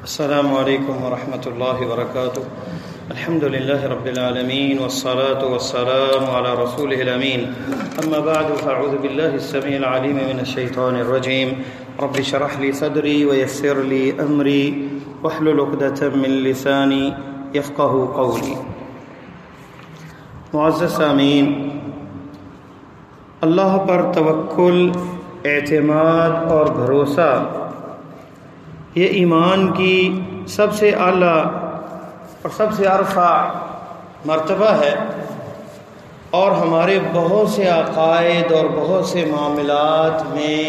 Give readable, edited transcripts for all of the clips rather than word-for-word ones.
السلام علیکم ورحمۃ اللہ وبرکاتہ. الحمد للہ رب العالمین والصلاة والسلام علی رسولہ الامین. اما بعد فاعوذ باللہ السمیع العلیم من الشیطان الرجیم. رب اشرح لی صدری ویسر لی امری واحلل عقدۃ من لسانی یفقہوا قولی. معزز سامعین، اللہ پر توکل، اعتماد اور بھروسہ یہ ایمان کی سب سے اعلیٰ اور سب سے عرفہ مرتبہ ہے، اور ہمارے بہت سے عقائد اور بہت سے معاملات میں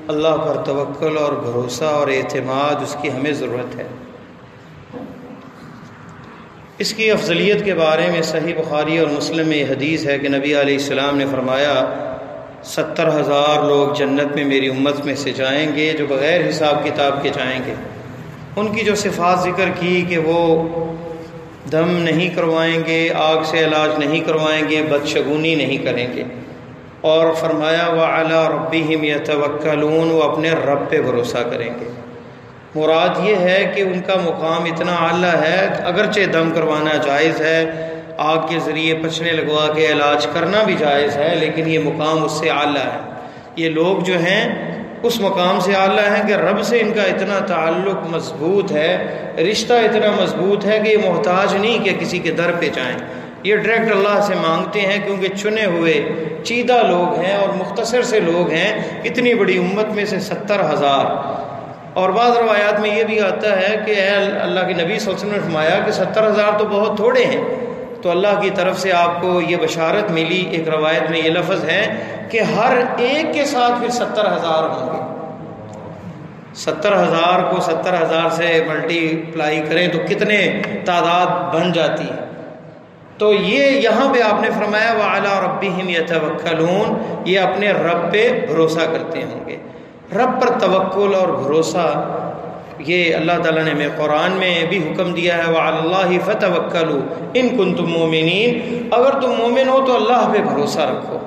اللہ پر توکل اور بھروسہ اور اعتماد اس کی ہمیں ضرورت ہے. اس کی افضلیت کے بارے میں صحیح بخاری اور مسلم میں یہ حدیث ہے کہ نبی علیہ السلام نے فرمایا 70,000 لوگ جنت میں میری امت میں سے جائیں گے جو بغیر حساب کتاب کے جائیں گے. ان کی جو صفات ذکر کی کہ وہ دم نہیں کروائیں گے، آگ سے علاج نہیں کروائیں گے، بدشگونی نہیں کریں گے، اور فرمایا وَعَلَىٰ رَبِّهِمْ يَتَوَكَّلُونَ، وہ اپنے رب پہ بھروسہ کریں گے. مراد یہ ہے کہ ان کا مقام اتنا اعلیٰ ہے، اگرچہ دم کروانا جائز ہے، آگ کے ذریعے پچنے لگوا کے علاج کرنا بھی جائز ہے، لیکن یہ مقام اس سے اعلیٰ ہے. یہ لوگ جو ہیں اس مقام سے اعلیٰ ہیں کہ رب سے ان کا اتنا تعلق مضبوط ہے، رشتہ اتنا مضبوط ہے کہ یہ محتاج نہیں کہ کسی کے در پہ جائیں. یہ ڈائریکٹ اللہ سے مانگتے ہیں، کیونکہ چنے ہوئے چیدہ لوگ ہیں اور مختصر سے لوگ ہیں اتنی بڑی امت میں سے 70,000. اور بعض روایات میں یہ بھی آتا ہے کہ اے اللہ کے نبی صلی اللہ علیہ وسلم نے فرمایا کہ 70,000 تو بہت تھوڑے ہیں. تو اللہ کی طرف سے آپ کو یہ بشارت ملی، ایک روایت میں یہ لفظ ہے کہ ہر ایک کے ساتھ پھر 70,000 ہوں گے. 70,000 کو 70,000 سے ملٹی پلائی کریں تو کتنے تعداد بن جاتی ہے. تو یہ یہاں پہ آپ نے فرمایا وَعَلَىٰ رَبِّهِمْ يَتَوَكَّلُونَ، یہ اپنے رب پہ بھروسہ کرتے ہوں گے. رب پر توکل اور بھروسہ یہ اللہ تعالیٰ نے ہمیں قرآن میں بھی حکم دیا ہے وَعَلَى اللَّهِ فَتَوَكَّلُوا إِن كُنتُم مُؤْمِنِينَ، اگر تم مومن ہو تو اللہ پہ بھروسہ رکھو.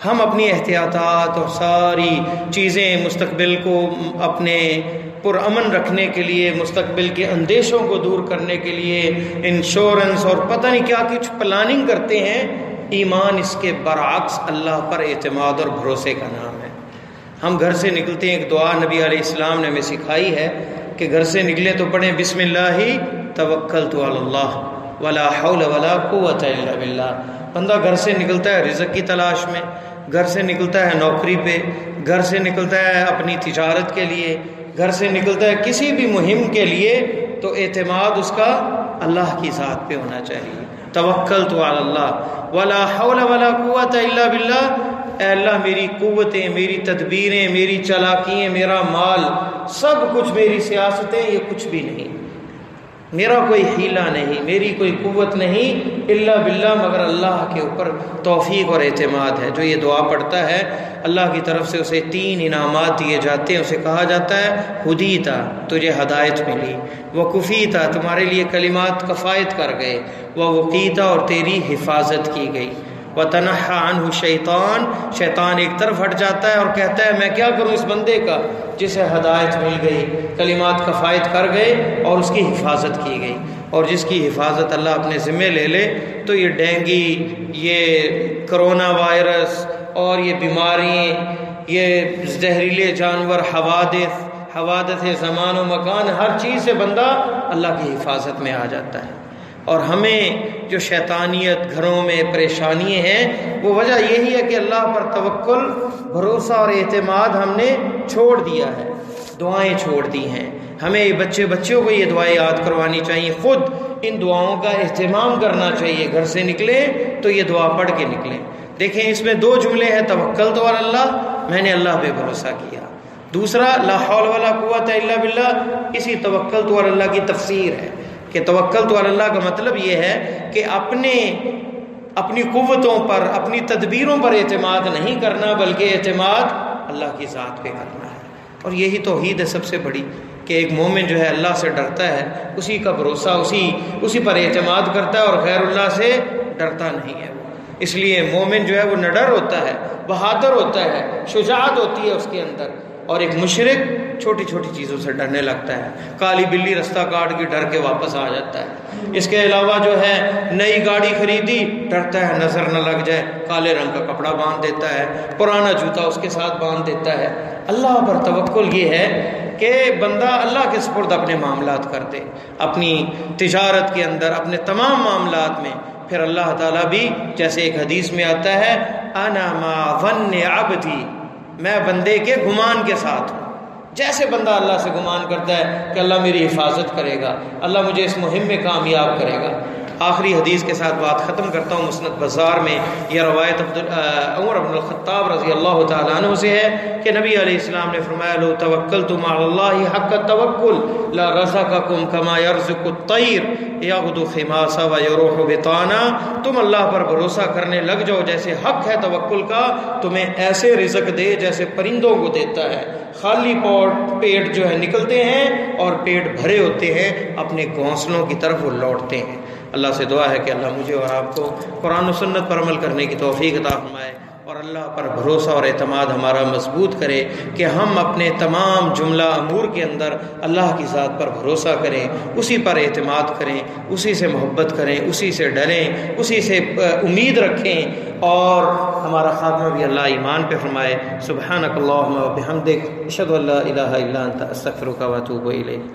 ہم اپنی احتیاطات اور ساری چیزیں مستقبل کو اپنے پرامن رکھنے کے لیے، مستقبل کے اندیشوں کو دور کرنے کے لیے انشورنس اور پتہ نہیں کیا کچھ پلاننگ کرتے ہیں. ایمان اس کے برعکس اللہ پر اعتماد اور بھروسے کا نام ہے. ہم گھر سے نکلتے ہیں، ایک دعا نبی علیہ السلام نے ہمیں سکھائی ہے کہ گھر سے نکلے تو پڑھیں بسم اللہ توکلت علی اللہ ولا حول ولا قوت الا باللہ. بندہ گھر سے نکلتا ہے رزق کی تلاش میں، گھر سے نکلتا ہے نوکری پہ، گھر سے نکلتا ہے اپنی تجارت کے لیے، گھر سے نکلتا ہے کسی بھی مہم کے لیے، تو اعتماد اس کا اللہ کی ذات پہ ہونا چاہیے. توکلت علی اللہ ولا حول ولا قوت الا باللہ. اے اللہ میری قوتیں، میری تدبیریں، میری چالاکیاں، میرا مال، سب کچھ، میری سیاستیں، یہ کچھ بھی نہیں، میرا کوئی حیلہ نہیں، میری کوئی قوت نہیں الا باللہ، مگر اللہ کے اوپر توفیق اور اعتماد ہے. جو یہ دعا پڑھتا ہے اللہ کی طرف سے اسے 3 انعامات دیے جاتے ہیں. اسے کہا جاتا ہے ہدیتا، تجھے ہدایت ملی، وکفیتا، تمہارے لیے کلمات کفایت کر گئے، ووقیتا، اور تیری حفاظت کی گئی، وتنحى عنہ شیطان، شیطان ایک طرف ہٹ جاتا ہے اور کہتا ہے میں کیا کروں اس بندے کا جسے ہدایت مل گئی، کلمات کفایت کر گئے اور اس کی حفاظت کی گئی. اور جس کی حفاظت اللہ اپنے ذمے لے لے تو یہ ڈینگی، یہ کرونا وائرس اور یہ بیماری، یہ زہریلے جانور، حوادث زمان و مکان، ہر چیز سے بندہ اللہ کی حفاظت میں آ جاتا ہے. اور ہمیں جو شیطانیت گھروں میں پریشانی ہیں وہ وجہ یہی ہے کہ اللہ پر توکل، بھروسہ اور اعتماد ہم نے چھوڑ دیا ہے، دعائیں چھوڑ دی ہیں. ہمیں بچوں کو یہ دعائیں یاد کروانی چاہیے، خود ان دعاؤں کا اہتمام کرنا چاہیے. گھر سے نکلیں تو یہ دعا پڑھ کے نکلیں. دیکھیں اس میں 2 جملے ہیں، توکلت علی اللہ، میں نے اللہ پہ بھروسہ کیا. دوسرا لا حول ولا قوت الا باللہ، اسی توکلت علی اللہ کی تفسیر ہے کہ توکلت علی اللہ کا مطلب یہ ہے کہ اپنی قوتوں پر، اپنی تدبیروں پر اعتماد نہیں کرنا، بلکہ اعتماد اللہ کی ذات پہ کرنا ہے. اور یہی توحید ہے سب سے بڑی، کہ ایک مومن جو ہے اللہ سے ڈرتا ہے، اسی کا بھروسہ، اسی پر اعتماد کرتا ہے اور غیر اللہ سے ڈرتا نہیں ہے. اس لیے مومن جو ہے وہ نڈر ہوتا ہے، بہادر ہوتا ہے، شجاعت ہوتی ہے اس کے اندر. اور ایک مشرک چھوٹی چھوٹی چیزوں سے ڈرنے لگتا ہے. کالی بلی رستہ کاٹ کے ڈر کے واپس آ جاتا ہے. اس کے علاوہ جو ہے نئی گاڑی خریدی ڈرتا ہے نظر نہ لگ جائے، کالے رنگ کا کپڑا باندھ دیتا ہے، پرانا جوتا اس کے ساتھ باندھ دیتا ہے. اللہ پر توکل یہ ہے کہ بندہ اللہ کے سپرد اپنے معاملات کر دے، اپنی تجارت کے اندر، اپنے تمام معاملات میں. پھر اللہ تعالیٰ بھی جیسے ایک حدیث میں آتا ہے انا ما ظن عبدی، میں بندے کے گمان کے ساتھ ہوں. جیسے بندہ اللہ سے گمان کرتا ہے کہ اللہ میری حفاظت کرے گا، اللہ مجھے اس مہم میں کامیاب کرے گا. آخری حدیث کے ساتھ بات ختم کرتا ہوں. مسند بزار میں یہ روایت عمر بن الخطاب رضی اللہ تعالیٰ عنہ سے ہے کہ نبی علیہ السلام نے فرمایا لو توکلتم علی اللہ حق التوکل لرزقکم کما یرزق الطیر یغدو خماسا ویروح بطانا. تم اللہ پر بھروسہ کرنے لگ جاؤ جیسے حق ہے توکل کا، تمہیں ایسے رزق دے جیسے پرندوں کو دیتا ہے. خالی پیٹ جو ہے نکلتے ہیں اور پیٹ بھرے ہوتے ہیں، اپنے گھونسلوں کی طرف وہ لوٹتے ہیں. اللہ سے دعا ہے کہ اللہ مجھے اور آپ کو قرآن و سنت پر عمل کرنے کی توفیق عطا فرمائے، اور اللہ پر بھروسہ اور اعتماد ہمارا مضبوط کرے کہ ہم اپنے تمام جملہ امور کے اندر اللہ کی ذات پر بھروسہ کریں، اسی پر اعتماد کریں، اسی سے محبت کریں، اسی سے ڈریں، اسی سے امید رکھیں، اور ہمارا خاتمہ بھی اللہ ایمان پہ فرمائے. سبحانک اللہم و بحمدک اشہد ان لا الہ الا انت استغفرک و اتوب الیک.